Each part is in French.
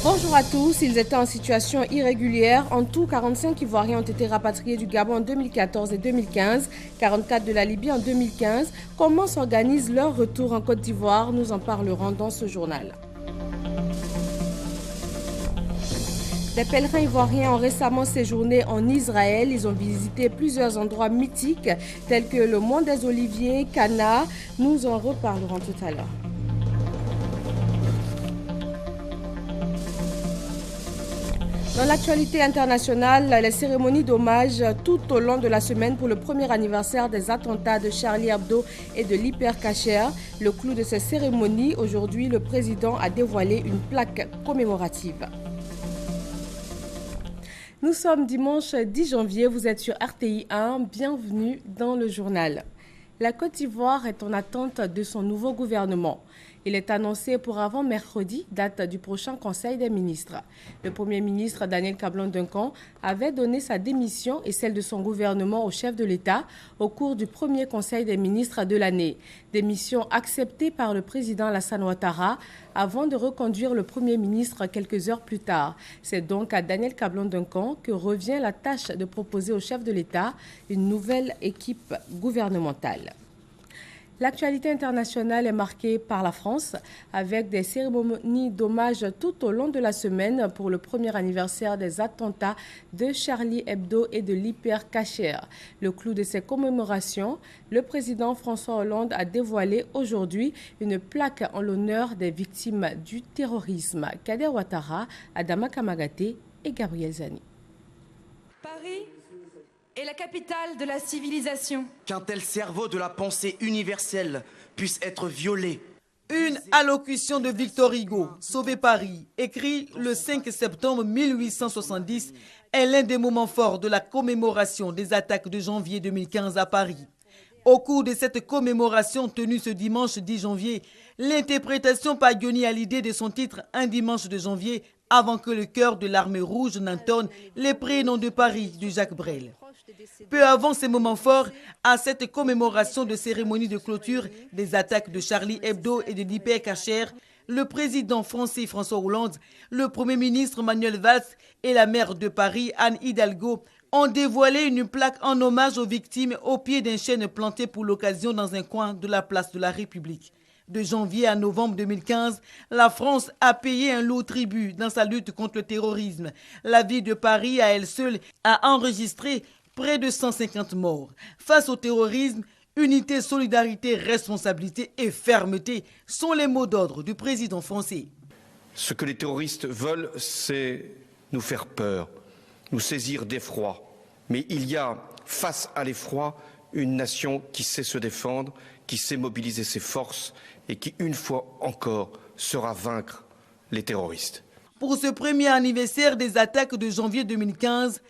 Bonjour à tous, ils étaient en situation irrégulière. En tout, 45 Ivoiriens ont été rapatriés du Gabon en 2014 et 2015, 44 de la Libye en 2015. Comment s'organise leur retour en Côte d'Ivoire? Nous en parlerons dans ce journal. Des pèlerins ivoiriens ont récemment séjourné en Israël. Ils ont visité plusieurs endroits mythiques tels que le Mont des Oliviers, Cana. Nous en reparlerons tout à l'heure. Dans l'actualité internationale, les cérémonies d'hommage tout au long de la semaine pour le premier anniversaire des attentats de Charlie Hebdo et de l'Hyper-Cacher. Le clou de ces cérémonies, aujourd'hui, le président a dévoilé une plaque commémorative. Nous sommes dimanche 10 janvier, vous êtes sur RTI 1, bienvenue dans le journal. La Côte d'Ivoire est en attente de son nouveau gouvernement. Il est annoncé pour avant mercredi, date du prochain Conseil des ministres. Le Premier ministre Daniel Kablan-Duncan avait donné sa démission et celle de son gouvernement au chef de l'État au cours du premier Conseil des ministres de l'année. Démission acceptée par le président Alassane Ouattara avant de reconduire le Premier ministre quelques heures plus tard. C'est donc à Daniel Kablan-Duncan que revient la tâche de proposer au chef de l'État une nouvelle équipe gouvernementale. L'actualité internationale est marquée par la France avec des cérémonies d'hommage tout au long de la semaine pour le premier anniversaire des attentats de Charlie Hebdo et de l'Hyper-Cacher. Le clou de ces commémorations, le président François Hollande a dévoilé aujourd'hui une plaque en l'honneur des victimes du terrorisme. Kader Ouattara, Adama Kamagaté et Gabriel Zani. Paris est la capitale de la civilisation. Qu'un tel cerveau de la pensée universelle puisse être violé. Une allocution de Victor Hugo, Sauver Paris, écrit le 5 septembre 1870, est l'un des moments forts de la commémoration des attaques de janvier 2015 à Paris. Au cours de cette commémoration tenue ce dimanche 10 janvier, l'interprétation par Johnny Hallyday de son titre « Un dimanche de janvier » avant que le chœur de l'armée rouge n'entonne les prénoms de Paris de Jacques Brel. Peu avant ces moments forts, à cette commémoration de cérémonie de clôture des attaques de Charlie Hebdo et de l'Hyper-Cacher, le président français François Hollande, le premier ministre Manuel Valls et la maire de Paris Anne Hidalgo ont dévoilé une plaque en hommage aux victimes au pied d'un chêne planté pour l'occasion dans un coin de la place de la République. De janvier à novembre 2015, la France a payé un lourd tribut dans sa lutte contre le terrorisme. La ville de Paris, à elle seule, a enregistré près de 150 morts. Face au terrorisme, unité, solidarité, responsabilité et fermeté sont les mots d'ordre du président français. Ce que les terroristes veulent, c'est nous faire peur, nous saisir d'effroi. Mais il y a, face à l'effroi, une nation qui sait se défendre, qui sait mobiliser ses forces et qui, une fois encore, saura vaincre les terroristes. Pour ce premier anniversaire des attaques de janvier 2015,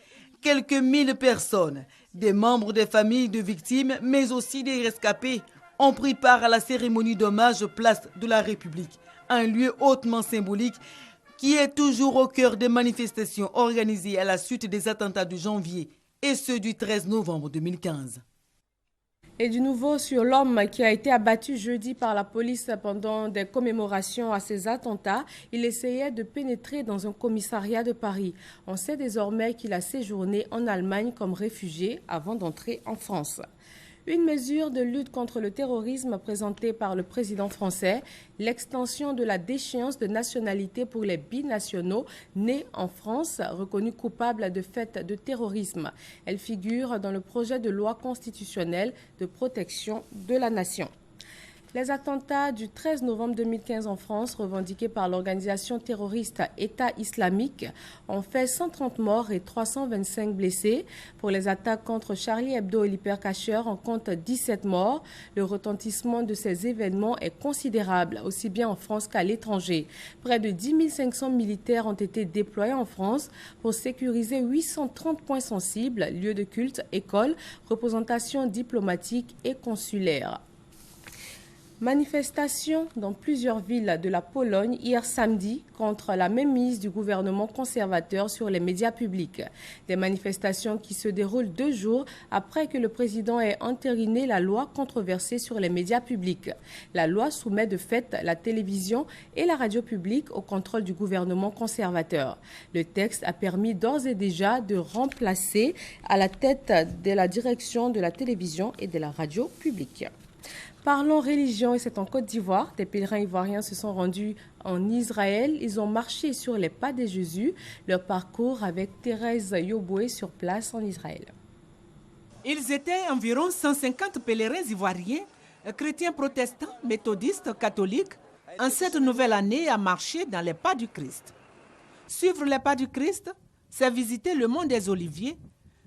quelques 1000 personnes, des membres des familles de victimes, mais aussi des rescapés, ont pris part à la cérémonie d'hommage place de la République, un lieu hautement symbolique qui est toujours au cœur des manifestations organisées à la suite des attentats de janvier et ceux du 13 novembre 2015. Et du nouveau sur l'homme qui a été abattu jeudi par la police pendant des commémorations à ces attentats. Il essayait de pénétrer dans un commissariat de Paris. On sait désormais qu'il a séjourné en Allemagne comme réfugié avant d'entrer en France. Une mesure de lutte contre le terrorisme présentée par le président français, l'extension de la déchéance de nationalité pour les binationaux nés en France, reconnus coupables de faits de terrorisme. Elle figure dans le projet de loi constitutionnelle de protection de la nation. Les attentats du 13 novembre 2015 en France, revendiqués par l'organisation terroriste État islamique, ont fait 130 morts et 325 blessés. Pour les attaques contre Charlie Hebdo et l'Hyper-Cacher, on compte 17 morts. Le retentissement de ces événements est considérable, aussi bien en France qu'à l'étranger. Près de 10 500 militaires ont été déployés en France pour sécuriser 830 points sensibles, lieux de culte, écoles, représentations diplomatiques et consulaires. Manifestation dans plusieurs villes de la Pologne hier samedi contre la mainmise du gouvernement conservateur sur les médias publics. Des manifestations qui se déroulent 2 jours après que le président ait entériné la loi controversée sur les médias publics. La loi soumet de fait la télévision et la radio publique au contrôle du gouvernement conservateur. Le texte a permis d'ores et déjà de remplacer à la tête de la direction de la télévision et de la radio publique. Parlons religion et c'est en Côte d'Ivoire. Des pèlerins ivoiriens se sont rendus en Israël. Ils ont marché sur les pas de Jésus. Leur parcours avec Thérèse Yoboué sur place en Israël. Ils étaient environ 150 pèlerins ivoiriens, chrétiens protestants, méthodistes, catholiques, en cette nouvelle année à marcher dans les pas du Christ. Suivre les pas du Christ, c'est visiter le mont des Oliviers,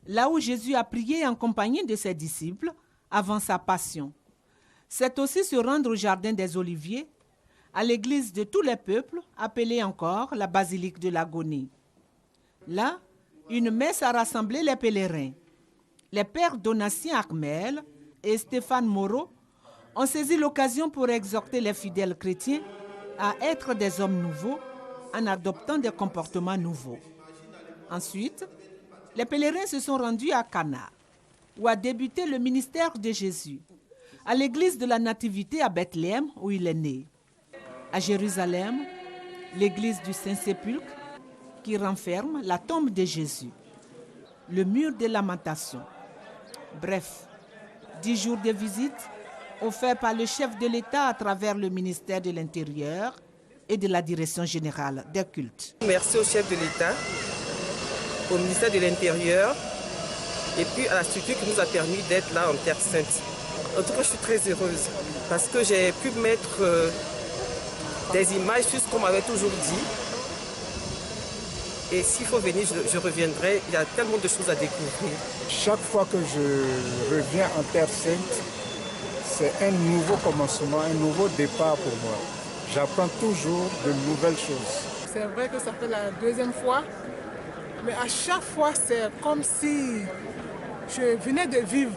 là où Jésus a prié en compagnie de ses disciples avant sa passion. C'est aussi se rendre au jardin des Oliviers, à l'église de tous les peuples, appelée encore la basilique de l'Agonie. Là, une messe a rassemblé les pèlerins. Les pères Donatien Armel et Stéphane Moreau ont saisi l'occasion pour exhorter les fidèles chrétiens à être des hommes nouveaux en adoptant des comportements nouveaux. Ensuite, les pèlerins se sont rendus à Cana, où a débuté le ministère de Jésus, à l'église de la Nativité à Bethléem, où il est né. À Jérusalem, l'église du Saint-Sépulcre, qui renferme la tombe de Jésus. Le mur des lamentations. Bref, 10 jours de visite offerts par le chef de l'État à travers le ministère de l'Intérieur et de la Direction générale des cultes. Merci au chef de l'État, au ministère de l'Intérieur et puis à la structure qui nous a permis d'être là en Terre Sainte. En tout cas, je suis très heureuse parce que j'ai pu mettre des images sur ce qu'on m'avait toujours dit. Et s'il faut venir, je reviendrai. Il y a tellement de choses à découvrir. Chaque fois que je reviens en Terre Sainte, c'est un nouveau commencement, un nouveau départ pour moi. J'apprends toujours de nouvelles choses. C'est vrai que ça fait la 2e fois, mais à chaque fois, c'est comme si je venais de vivre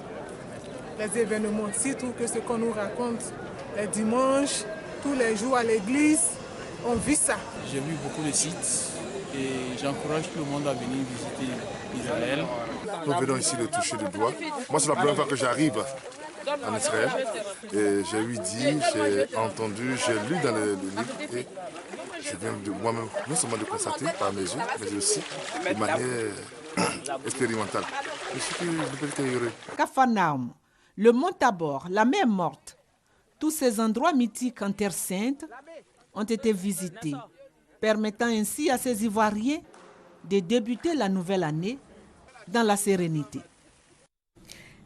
les événements, surtout que ce qu'on nous raconte les dimanches, tous les jours à l'église, on vit ça. J'ai vu beaucoup de sites et j'encourage tout le monde à venir visiter Israël. Nous venons ici de toucher le doigt. Moi, c'est la première fois que j'arrive en Israël. Et j'ai eu dit, j'ai entendu, j'ai lu dans le livre et je viens de moi-même, non seulement de constater par mes yeux, mais aussi de manière expérimentale. Je suis heureux. Capharnaüm, le mont Tabor, la mer Morte, tous ces endroits mythiques en Terre Sainte ont été visités, permettant ainsi à ces Ivoiriens de débuter la nouvelle année dans la sérénité.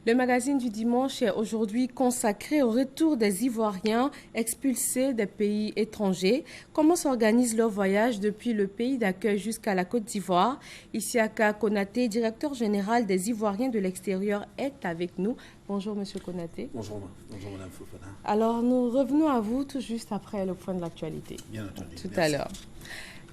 Le magazine du dimanche est aujourd'hui consacré au retour des Ivoiriens expulsés des pays étrangers. Comment s'organise leur voyage depuis le pays d'accueil jusqu'à la Côte d'Ivoire? Isiaka Konaté, directeur général des Ivoiriens de l'extérieur, est avec nous. Bonjour Monsieur Konaté. Bonjour Madame Fofana. Alors nous revenons à vous tout juste après le point de l'actualité. Bien entendu. Tout à l'heure.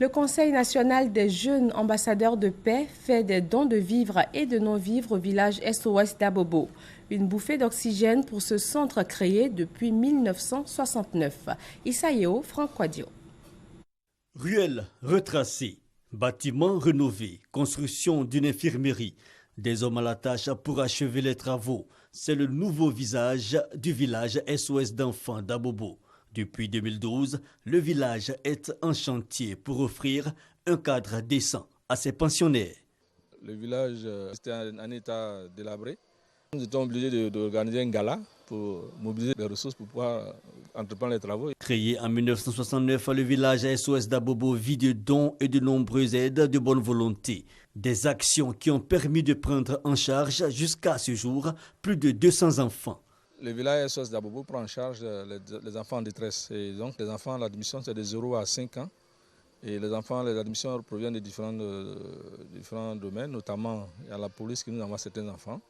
Le Conseil national des jeunes ambassadeurs de paix fait des dons de vivres et de non-vivres au village SOS d'Abobo. Une bouffée d'oxygène pour ce centre créé depuis 1969. Issaïo, Franck Quadio. Ruelles retracées, bâtiments rénovés, construction d'une infirmerie, des hommes à la tâche pour achever les travaux. C'est le nouveau visage du village SOS d'enfants d'Abobo. Depuis 2012, le village est en chantier pour offrir un cadre décent à ses pensionnaires. Le village était en état délabré. Nous étions obligés d'organiser un gala pour mobiliser les ressources pour pouvoir entreprendre les travaux. Créé en 1969, le village SOS d'Abobo vit de dons et de nombreuses aides de bonne volonté. Des actions qui ont permis de prendre en charge jusqu'à ce jour plus de 200 enfants. Le village SOS d'Abobo prend en charge les enfants en détresse. Et donc les enfants, l'admission c'est de 0 à 5 ans. Et les enfants, les admissions proviennent de différents domaines, notamment il y a la police qui nous envoie certains enfants.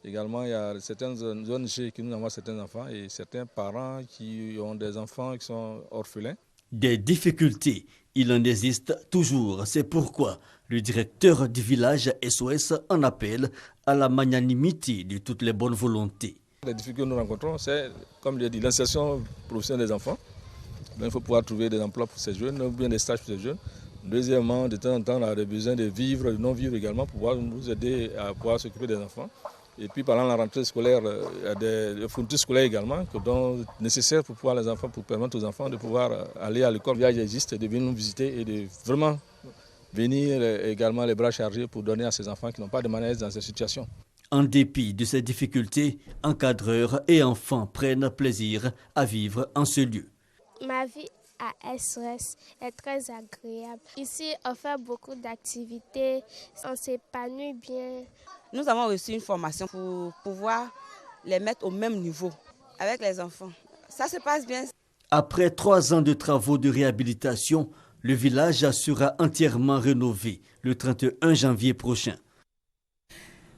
Également, il y a certaines ONG qui nous envoient certains enfants et certains parents qui ont des enfants qui sont orphelins. Des difficultés, il en existe toujours. C'est pourquoi le directeur du village SOS en appelle à la magnanimité de toutes les bonnes volontés. Les difficultés que nous rencontrons, c'est, comme je l'ai dit, l'insertion professionnelle des enfants. Donc, il faut pouvoir trouver des emplois pour ces jeunes, ou bien des stages pour ces jeunes. Deuxièmement, de temps en temps, on a des besoins de vivre, de non-vivre également, pour pouvoir nous aider à pouvoir s'occuper des enfants. Et puis pendant la rentrée scolaire, il y a des fournitures scolaires également, nécessaires pour pouvoir les enfants, pour permettre aux enfants de pouvoir aller à l'école. Il existe, de venir nous visiter et de vraiment venir également les bras chargés pour donner à ces enfants qui n'ont pas de malaise dans cette situation. En dépit de ces difficultés, encadreurs et enfants prennent plaisir à vivre en ce lieu. Ma vie à SOS est très agréable. Ici, on fait beaucoup d'activités, on s'épanouit bien. Nous avons reçu une formation pour pouvoir les mettre au même niveau avec les enfants. Ça se passe bien. Après 3 ans de travaux de réhabilitation, le village sera entièrement rénové le 31 janvier prochain.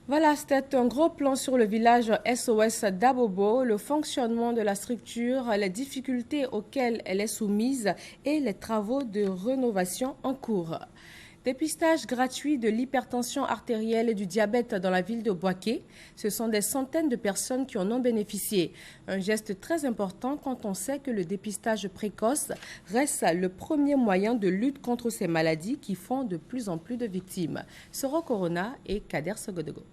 Voilà, c'était un gros plan sur le village SOS d'Abobo, le fonctionnement de la structure, les difficultés auxquelles elle est soumise et les travaux de rénovation en cours. Dépistage gratuit de l'hypertension artérielle et du diabète dans la ville de Bouaké. Ce sont des centaines de personnes qui en ont bénéficié. Un geste très important quand on sait que le dépistage précoce reste le premier moyen de lutte contre ces maladies qui font de plus en plus de victimes. Soro Corona et Kader Sogodogo.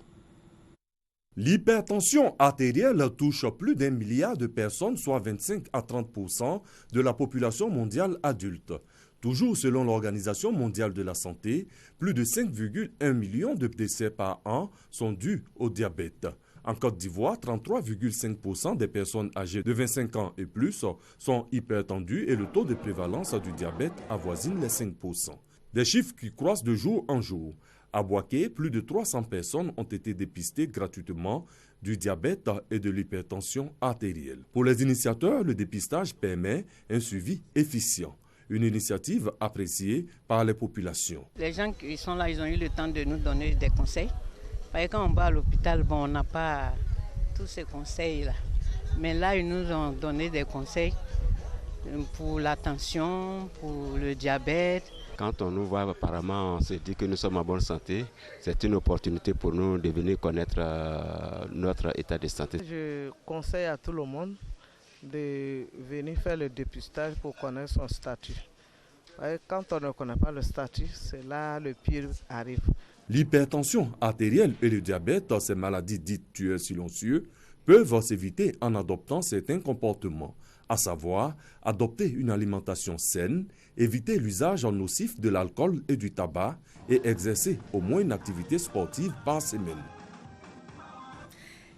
L'hypertension artérielle touche plus d'1 milliard de personnes, soit 25 à 30% de la population mondiale adulte. Toujours selon l'Organisation mondiale de la santé, plus de 5,1 millions de décès par an sont dus au diabète. En Côte d'Ivoire, 33,5% des personnes âgées de 25 ans et plus sont hypertendues et le taux de prévalence du diabète avoisine les 5%. Des chiffres qui croissent de jour en jour. À Bouaké, plus de 300 personnes ont été dépistées gratuitement du diabète et de l'hypertension artérielle. Pour les initiateurs, le dépistage permet un suivi efficient. Une initiative appréciée par les populations. Les gens qui sont là, ils ont eu le temps de nous donner des conseils. Parce que quand on va à l'hôpital, on n'a pas tous ces conseils-là. Mais là, ils nous ont donné des conseils pour la tension, pour le diabète. Quand on nous voit, apparemment, on se dit que nous sommes en bonne santé. C'est une opportunité pour nous de venir connaître notre état de santé. Je conseille à tout le monde de venir faire le dépistage pour connaître son statut. Quand on ne connaît pas le statut, c'est là le pire arrive. L'hypertension artérielle et le diabète, ces maladies dites tueurs silencieux, peuvent s'éviter en adoptant certains comportements, à savoir adopter une alimentation saine, éviter l'usage nocif de l'alcool et du tabac et exercer au moins une activité sportive par semaine.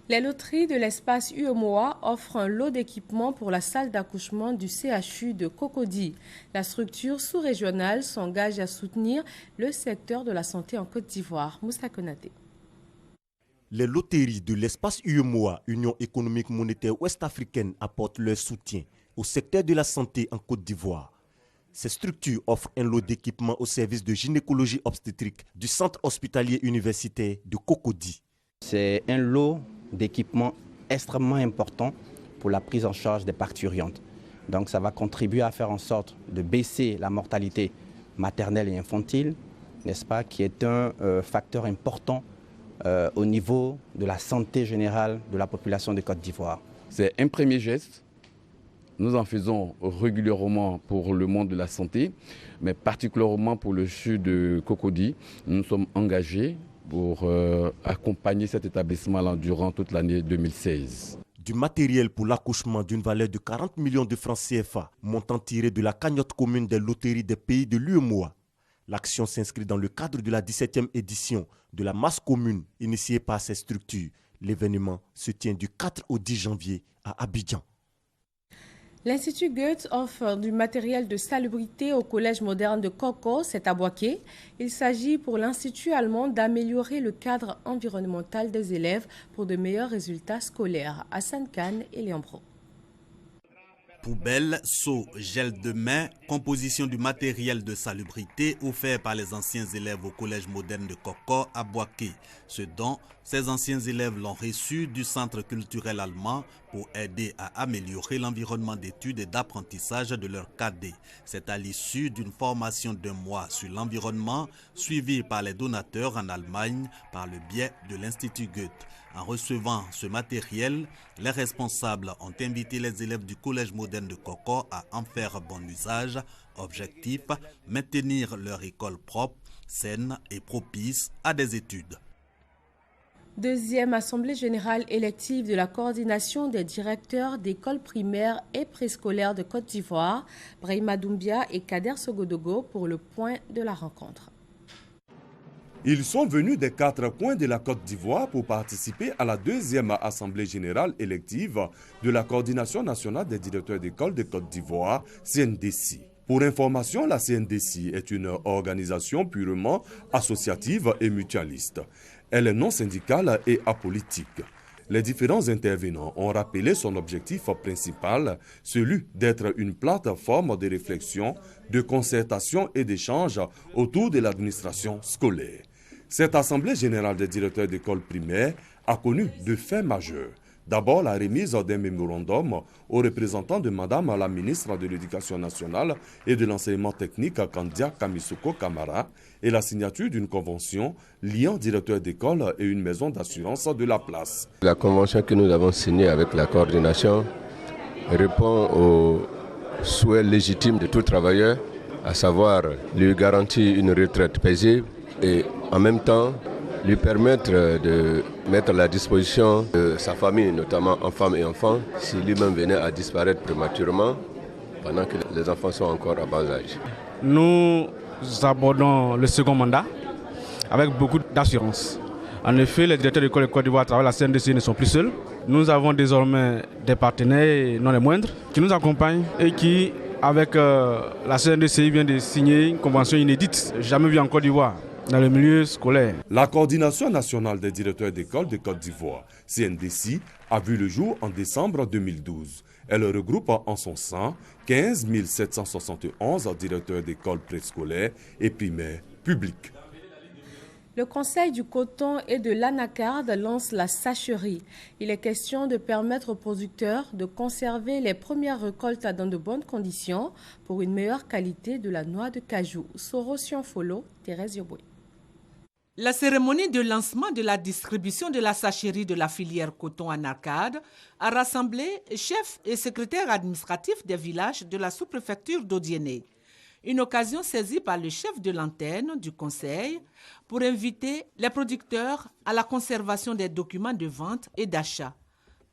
Les loteries de l'espace UEMOA offrent un lot d'équipements pour la salle d'accouchement du CHU de Cocody. La structure sous-régionale s'engage à soutenir le secteur de la santé en Côte d'Ivoire. Moussa Konaté. Les loteries de l'espace UEMOA, Union économique monétaire ouest-africaine, apportent leur soutien au secteur de la santé en Côte d'Ivoire. Ces structures offrent un lot d'équipements au service de gynécologie obstétrique du centre hospitalier universitaire de Cocody. C'est un lot d'équipements extrêmement important pour la prise en charge des parturientes. Donc ça va contribuer à faire en sorte de baisser la mortalité maternelle et infantile, n'est-ce pas, qui est un facteur important au niveau de la santé générale de la population de Côte d'Ivoire. C'est un premier geste. Nous en faisons régulièrement pour le monde de la santé, mais particulièrement pour le CHU de Cocody. Nous sommes engagés pour accompagner cet établissement durant toute l'année 2016. Du matériel pour l'accouchement d'une valeur de 40 millions de francs CFA, montant tiré de la cagnotte commune des loteries des pays de l'UEMOA. L'action s'inscrit dans le cadre de la 17e édition de la masse commune initiée par ces structures. L'événement se tient du 4 au 10 janvier à Abidjan. L'Institut Goethe offre du matériel de salubrité au Collège moderne de Koko, c'est à Bouaké. Il s'agit pour l'Institut allemand d'améliorer le cadre environnemental des élèves pour de meilleurs résultats scolaires. Hassan Khan et Léon Bro. Poubelles, seaux, gel de main, composition du matériel de salubrité offert par les anciens élèves au Collège moderne de Koko à Bouaké. Ce don Ces anciens élèves l'ont reçu du Centre culturel allemand pour aider à améliorer l'environnement d'études et d'apprentissage de leur cadet. C'est à l'issue d'une formation d'1 mois sur l'environnement suivie par les donateurs en Allemagne par le biais de l'Institut Goethe. En recevant ce matériel, les responsables ont invité les élèves du Collège moderne de Koko à en faire bon usage. Objectif, maintenir leur école propre, saine et propice à des études. Deuxième assemblée générale élective de la coordination des directeurs d'écoles primaires et préscolaires de Côte d'Ivoire, Brahima Doumbia et Kader Sogodogo pour le point de la rencontre. Ils sont venus des 4 coins de la Côte d'Ivoire pour participer à la deuxième assemblée générale élective de la coordination nationale des directeurs d'école de Côte d'Ivoire, CNDC. Pour information, la CNDC est une organisation purement associative et mutualiste. Elle est non syndicale et apolitique. Les différents intervenants ont rappelé son objectif principal, celui d'être une plateforme de réflexion, de concertation et d'échange autour de l'administration scolaire. Cette assemblée générale des directeurs d'école primaire a connu 2 faits majeurs. D'abord, la remise d'un mémorandum aux représentants de Madame la ministre de l'Éducation nationale et de l'enseignement technique Kandia Kamisoko Kamara et la signature d'une convention liant directeurs d'école et une maison d'assurance de la place. La convention que nous avons signée avec la coordination répond aux souhaits légitimes de tout travailleur, à savoir lui garantir une retraite paisible et en même temps lui permettre de mettre à la disposition de sa famille, notamment en femmes et enfants, si lui-même venait à disparaître prématurément pendant que les enfants sont encore à bas âge. Nous abordons le second mandat avec beaucoup d'assurance. En effet, les directeurs d'école de Côte d'Ivoire à travers la CNDC ne sont plus seuls. Nous avons désormais des partenaires, non les moindres, qui nous accompagnent et qui, avec la CNDC, vient de signer une convention inédite, jamais vue en Côte d'Ivoire, dans le milieu scolaire. La coordination nationale des directeurs d'école de Côte d'Ivoire, CNDC, a vu le jour en décembre 2012. Elle regroupe en son sein 15 771 directeurs d'écoles préscolaires et primaires publiques. Le Conseil du coton et de l'anacarde lance la sacherie. Il est question de permettre aux producteurs de conserver les premières récoltes dans de bonnes conditions pour une meilleure qualité de la noix de cajou. Sorosion Folo, Thérèse Yoboué. La cérémonie de lancement de la distribution de la sacherie de la filière coton anacarde a rassemblé chefs et secrétaires administratifs des villages de la sous-préfecture d'Odiéné. Une occasion saisie par le chef de l'antenne du Conseil pour inviter les producteurs à la conservation des documents de vente et d'achat.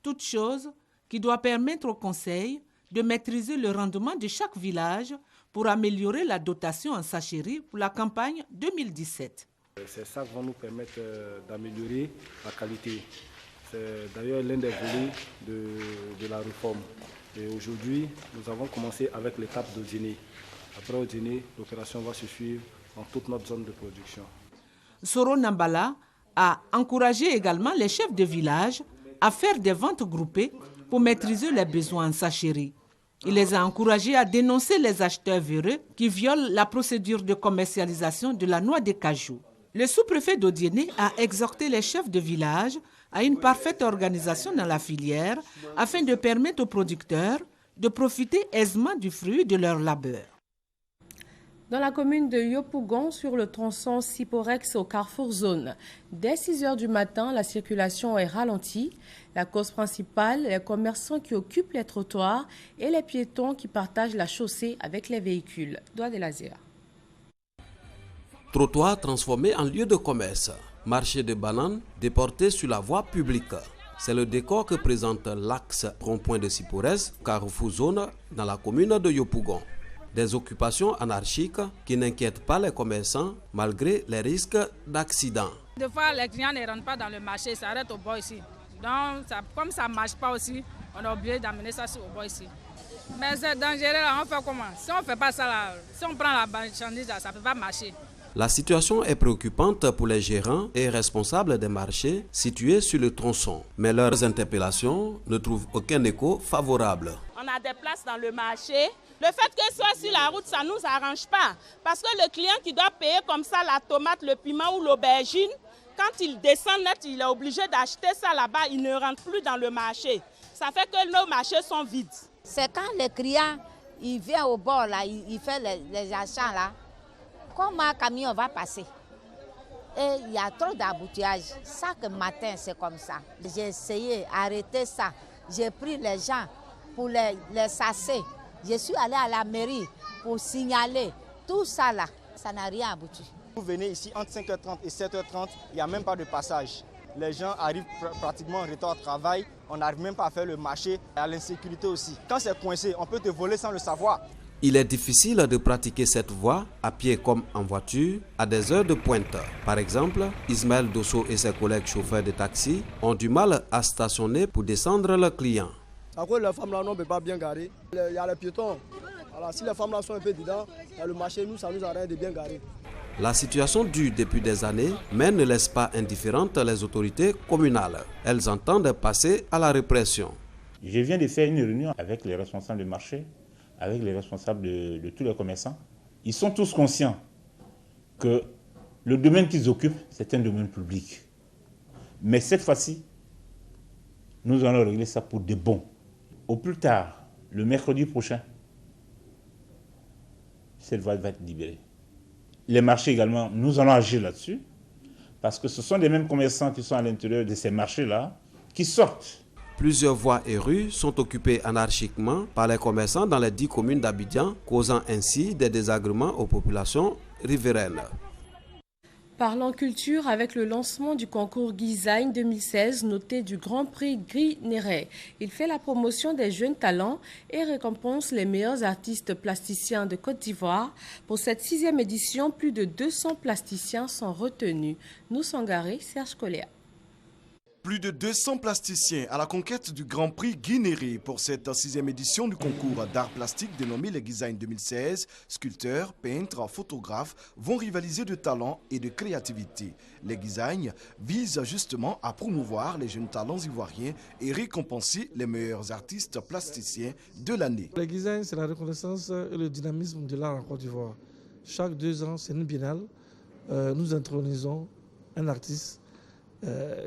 Toute chose qui doit permettre au Conseil de maîtriser le rendement de chaque village pour améliorer la dotation en sacherie pour la campagne 2017. C'est ça qui va nous permettre d'améliorer la qualité. C'est d'ailleurs l'un des volets de la réforme. Et aujourd'hui, nous avons commencé avec l'étape d'Odiéné. Après Odiéné, l'opération va se suivre dans toute notre zone de production. Soro Nambala a encouragé également les chefs de village à faire des ventes groupées pour maîtriser les besoins en sacherie. Il les a encouragés à dénoncer les acheteurs véreux qui violent la procédure de commercialisation de la noix de cajou. Le sous-préfet d'Odiéné a exhorté les chefs de village à une parfaite organisation dans la filière afin de permettre aux producteurs de profiter aisément du fruit de leur labeur. Dans la commune de Yopougon, sur le tronçon Siporex au Carrefour Zone, dès 6 h du matin, la circulation est ralentie. La cause principale, les commerçants qui occupent les trottoirs et les piétons qui partagent la chaussée avec les véhicules. Doigt de l'Azéa. Trottoir transformé en lieu de commerce, marché de bananes déporté sur la voie publique. C'est le décor que présente l'axe rond-point de Siporès, Carrefour Zone, dans la commune de Yopougon. Des occupations anarchiques qui n'inquiètent pas les commerçants malgré les risques d'accident. Des fois, les clients ne rentrent pas dans le marché, ils s'arrêtent au bord ici. Donc, comme ça ne marche pas aussi, on est obligé d'amener ça au bord ici. Mais c'est dangereux, là, on fait comment? Si on ne fait pas ça, là, si on prend la marchandise, là, ça ne peut pas marcher. La situation est préoccupante pour les gérants et responsables des marchés situés sur le tronçon. Mais leurs interpellations ne trouvent aucun écho favorable. On a des places dans le marché. Le fait que ce soit sur la route, ça ne nous arrange pas. Parce que le client qui doit payer comme ça la tomate, le piment ou l'aubergine, Quand il descend net, il est obligé d'acheter ça là-bas, il ne rentre plus dans le marché. Ça fait que nos marchés sont vides. C'est quand le client il vient au bord, là, il fait les achats là, comment un camion va passer? Et il y a trop d'embouteillages. Chaque matin, c'est comme ça. J'ai essayé d'arrêter ça. J'ai pris les gens pour les sasser. Je suis allée à la mairie pour signaler tout ça là. Ça n'a rien abouti. Vous venez ici entre 5h30 et 7h30, il n'y a même pas de passage. Les gens arrivent pratiquement en retard au travail. On n'arrive même pas à faire le marché. Il y a l'insécurité aussi. Quand c'est coincé, on peut te voler sans le savoir. Il est difficile de pratiquer cette voie, à pied comme en voiture, à des heures de pointe. Par exemple, Ismaël Dosso et ses collègues chauffeurs de taxi ont du mal à stationner pour descendre leurs clients. À cause les femmes là, on ne peut pas bien garer. Il y a les piétons. Alors, si les femmes là sont un peu dedans, il y a le marché, nous, ça nous arrête de bien garer. La situation dure depuis des années, mais ne laisse pas indifférentes les autorités communales. Elles entendent passer à la répression. Je viens de faire une réunion avec les responsables du marché, avec les responsables de tous les commerçants. Ils sont tous conscients que le domaine qu'ils occupent, c'est un domaine public. Mais cette fois-ci, nous allons régler ça pour de bon. Au plus tard, le mercredi prochain, cette voie va être libérée. Les marchés également, nous allons agir là-dessus, parce que ce sont les mêmes commerçants qui sont à l'intérieur de ces marchés-là qui sortent. Plusieurs voies et rues sont occupées anarchiquement par les commerçants dans les 10 communes d'Abidjan, causant ainsi des désagréments aux populations riveraines. Parlons culture avec le lancement du concours Design 2016 noté du Grand Prix Gris Néret. Il fait la promotion des jeunes talents et récompense les meilleurs artistes plasticiens de Côte d'Ivoire. Pour cette 6e édition, plus de 200 plasticiens sont retenus. Nous Sangaré, Serge Coléa. Plus de 200 plasticiens à la conquête du Grand Prix Gris Néret pour cette 6e édition du concours d'art plastique dénommé les Design 2016. Sculpteurs, peintres, photographes vont rivaliser de talent et de créativité. Les Design visent justement à promouvoir les jeunes talents ivoiriens et récompenser les meilleurs artistes plasticiens de l'année. Les Design, c'est la reconnaissance et le dynamisme de l'art en Côte d'Ivoire. Chaque 2 ans, c'est une biennale. Nous intronisons un artiste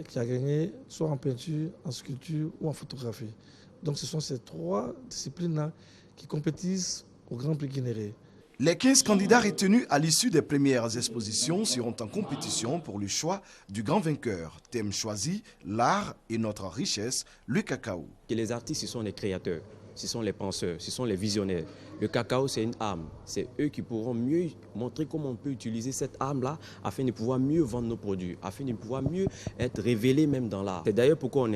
qui a gagné soit en peinture, en sculpture ou en photographie. Donc ce sont ces 3 disciplines-là qui compétissent au Grand Prix Gris Néret. Les 15 candidats retenus à l'issue des premières expositions seront en compétition pour le choix du grand vainqueur. Thème choisi, l'art et notre richesse, le cacao. Et les artistes, ce sont les créateurs, ce sont les penseurs, ce sont les visionnaires. Le cacao, c'est une arme. C'est eux qui pourront mieux montrer comment on peut utiliser cette arme-là afin de pouvoir mieux vendre nos produits, afin de pouvoir mieux être révélés même dans l'art. C'est d'ailleurs pourquoi on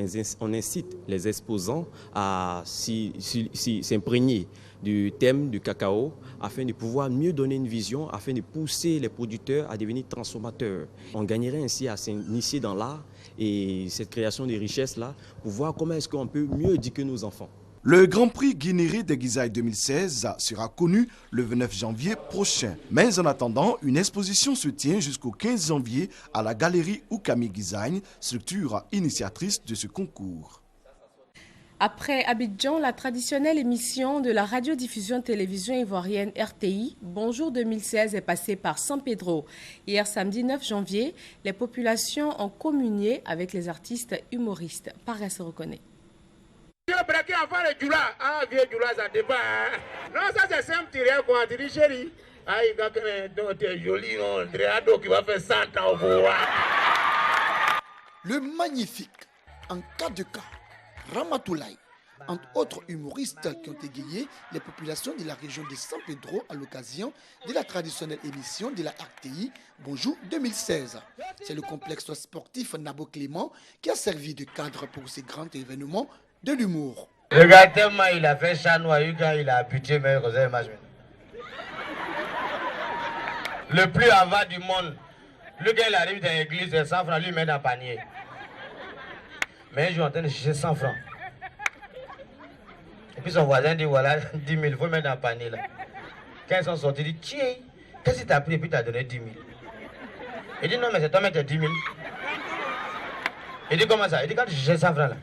incite les exposants à s'imprégner du thème du cacao afin de pouvoir mieux donner une vision, afin de pousser les producteurs à devenir transformateurs. On gagnerait ainsi à s'initier dans l'art et cette création de richesses-là pour voir comment est-ce qu'on peut mieux éduquer nos enfants. Le Grand Prix Gris Néret des Design 2016 sera connu le 29 janvier prochain. Mais en attendant, une exposition se tient jusqu'au 15 janvier à la galerie Oukami Design, structure initiatrice de ce concours. Après Abidjan, la traditionnelle émission de la radiodiffusion télévision ivoirienne RTI, Bonjour 2016, est passée par San Pedro. Hier samedi 9 janvier, les populations ont communié avec les artistes humoristes. Paris se reconnaît. Je braqué avant le Djoula. Ah, vieux Djoula, ça dépend. Non, ça c'est simple, tu rien quoi. Tu dis chérie. Ah, il a t'es joli, non. Dréado qui va faire 100 ans au pouvoir. Le magnifique, en cas de cas, Ramatoulaye, entre autres humoristes qui ont égayé les populations de la région de San Pedro à l'occasion de la traditionnelle émission de la RTI Bonjour 2016. C'est le complexe sportif Nabo Clément qui a servi de cadre pour ces grands événements de l'humour. Regarde tellement il a fait chat noyau quand il a buté mais le plus avant du monde. Le gars il arrive dans l'église, 100 francs, lui met dans le panier. Mais je suis en train de chercher 100 francs. Et puis son voisin dit voilà 10 000, il faut le mettre dans le panier là. Quand ils sont sortis, il dit tiens, qu'est-ce que tu as pris et puis tu as donné 10 000. Il dit non mais c'est toi mettre 10 000. Il dit comment ça? Il dit quand tu cherches 100 francs là.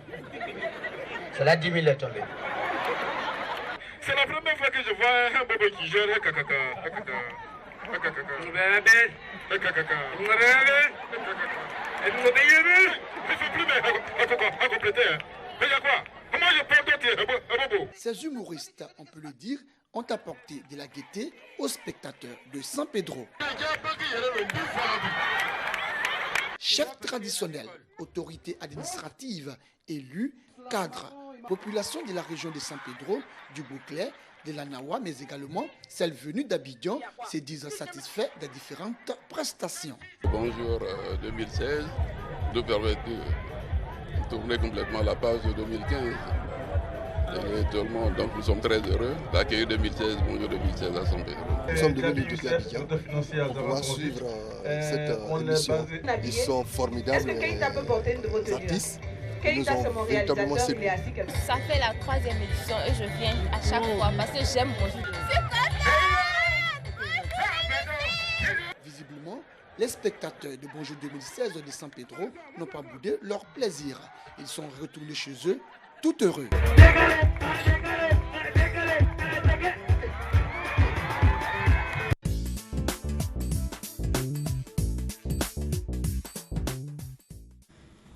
C'est là 10 000 est tombé. C'est la première fois que je vois un bébé qui gère un caca. Ces humoristes, on peut le dire, ont apporté de la gaieté aux spectateurs de San Pedro. Chefs traditionnels, autorités administratives, élus, cadres, population de la région de San Pedro, du Bouclé, de la Nawa, mais également celles venues d'Abidjan, se disent satisfaits des différentes prestations. Bonjour 2016 nous permet de tourner complètement la page de 2015. Donc nous sommes très heureux d'accueillir 2016, bonjour 2016 à San Pedro. Nous sommes devenus depuis Abidjan pour pouvoir suivre cette émission. Ils sont formidables artistes. Ils nous ont véritablement séduits. Ça fait la 3e édition et je viens à chaque fois parce que j'aime Bonjour 2016. Visiblement, les spectateurs de Bonjour 2016 de San Pedro n'ont pas boudé leur plaisir. Ils sont retournés chez eux tout heureux.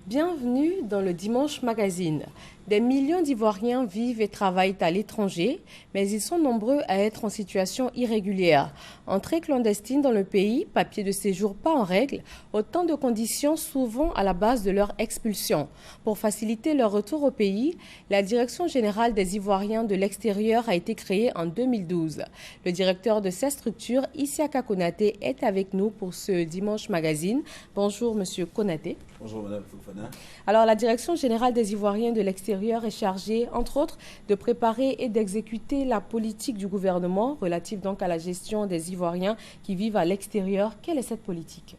Bienvenue dans le Dimanche Magazine. Des millions d'Ivoiriens vivent et travaillent à l'étranger, mais ils sont nombreux à être en situation irrégulière. Entrée clandestine dans le pays, papier de séjour pas en règle, autant de conditions souvent à la base de leur expulsion. Pour faciliter leur retour au pays, la Direction générale des Ivoiriens de l'extérieur a été créée en 2012. Le directeur de cette structure, Isiaka Konaté, est avec nous pour ce Dimanche Magazine. Bonjour Monsieur Konaté. Bonjour Madame Fofana. Alors la Direction générale des Ivoiriens de l'extérieur est chargée, entre autres, de préparer et d'exécuter la politique du gouvernement relative donc à la gestion des Ivoiriens qui vivent à l'extérieur. Quelle est cette politique?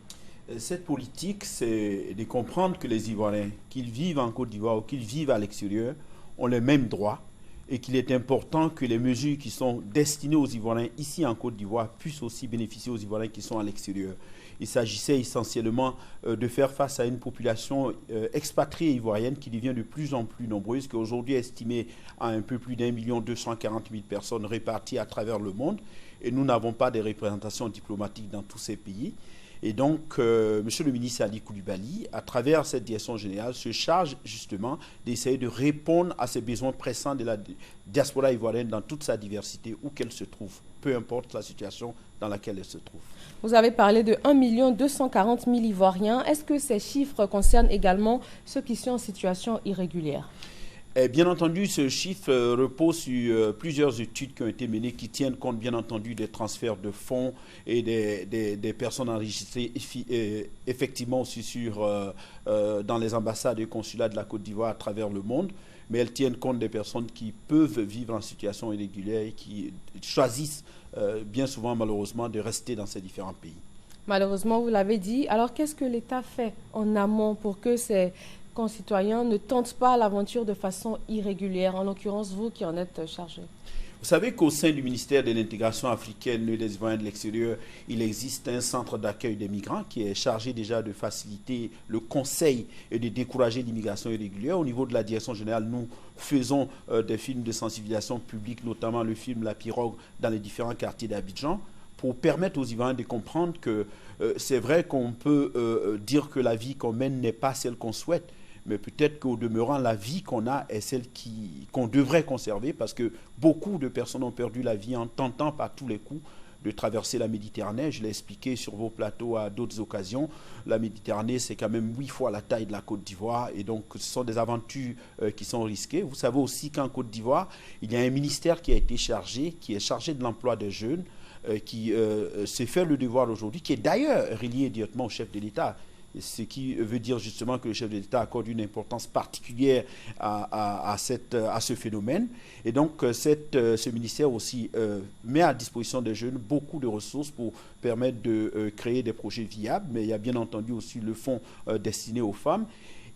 Cette politique, c'est de comprendre que les Ivoiriens, qu'ils vivent en Côte d'Ivoire ou qu'ils vivent à l'extérieur, ont les mêmes droits et qu'il est important que les mesures qui sont destinées aux Ivoiriens ici en Côte d'Ivoire puissent aussi bénéficier aux Ivoiriens qui sont à l'extérieur. Il s'agissait essentiellement de faire face à une population expatriée ivoirienne qui devient de plus en plus nombreuse, qui est aujourd'hui estimée à un peu plus d'1 240 000 personnes réparties à travers le monde. Et nous n'avons pas de représentation diplomatique dans tous ces pays. Et donc, Monsieur le ministre Ali Koulibaly, à travers cette direction générale, se charge justement d'essayer de répondre à ces besoins pressants de la diaspora ivoirienne dans toute sa diversité, où qu'elle se trouve, peu importe la situation dans laquelle elle se trouve. Vous avez parlé de 1 240 000 Ivoiriens. Est-ce que ces chiffres concernent également ceux qui sont en situation irrégulière? Bien entendu, ce chiffre repose sur plusieurs études qui ont été menées qui tiennent compte, bien entendu, des transferts de fonds et des personnes enregistrées effectivement aussi dans les ambassades et consulats de la Côte d'Ivoire à travers le monde. Mais elles tiennent compte des personnes qui peuvent vivre en situation irrégulière et qui choisissent bien souvent, malheureusement, de rester dans ces différents pays. Malheureusement, vous l'avez dit. Alors, qu'est-ce que l'État fait en amont pour que ces concitoyens ne tentent pas l'aventure de façon irrégulière, en l'occurrence vous qui en êtes chargé? Vous savez qu'au sein du ministère de l'intégration africaine et des Ivoiriens de l'extérieur, il existe un centre d'accueil des migrants qui est chargé déjà de faciliter le conseil et de décourager l'immigration irrégulière. Au niveau de la direction générale, nous faisons des films de sensibilisation publique, notamment le film La Pirogue dans les différents quartiers d'Abidjan, pour permettre aux Ivoiriens de comprendre que c'est vrai qu'on peut dire que la vie qu'on mène n'est pas celle qu'on souhaite, mais peut-être qu'au demeurant, la vie qu'on a est celle qu'on devrait conserver, parce que beaucoup de personnes ont perdu la vie en tentant par tous les coups de traverser la Méditerranée. Je l'ai expliqué sur vos plateaux à d'autres occasions. La Méditerranée, c'est quand même 8 fois la taille de la Côte d'Ivoire, et donc ce sont des aventures qui sont risquées. Vous savez aussi qu'en Côte d'Ivoire, il y a un ministère qui a été chargé, qui est chargé de l'emploi des jeunes, qui s'est fait le devoir aujourd'hui, qui est d'ailleurs relié directement au chef de l'État. Ce qui veut dire justement que le chef de l'État accorde une importance particulière à ce phénomène. Et donc, ce ministère aussi met à disposition des jeunes beaucoup de ressources pour permettre de créer des projets viables. Mais il y a bien entendu aussi le fonds destiné aux femmes.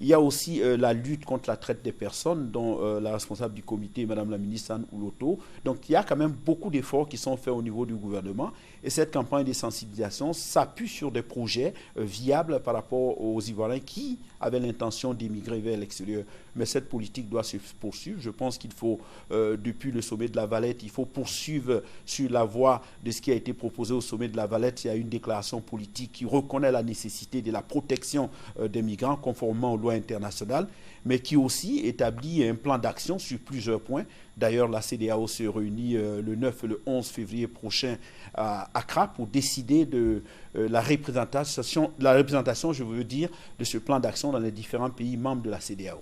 Il y a aussi la lutte contre la traite des personnes, dont la responsable du comité, Madame la ministre Anne Ouloto. Donc il y a quand même beaucoup d'efforts qui sont faits au niveau du gouvernement. Et cette campagne de sensibilisation s'appuie sur des projets viables par rapport aux Ivoiriens qui avaient l'intention d'émigrer vers l'extérieur. Mais cette politique doit se poursuivre. Je pense qu'il faut, depuis le sommet de la Valette, il faut poursuivre sur la voie de ce qui a été proposé au sommet de la Valette. Il y a une déclaration politique qui reconnaît la nécessité de la protection des migrants conformément aux lois internationales, mais qui aussi établit un plan d'action sur plusieurs points. D'ailleurs, la CEDEAO se réunit le 9 et le 11 février prochain à Accra pour décider de la représentation, je veux dire, de ce plan d'action dans les différents pays membres de la CEDEAO.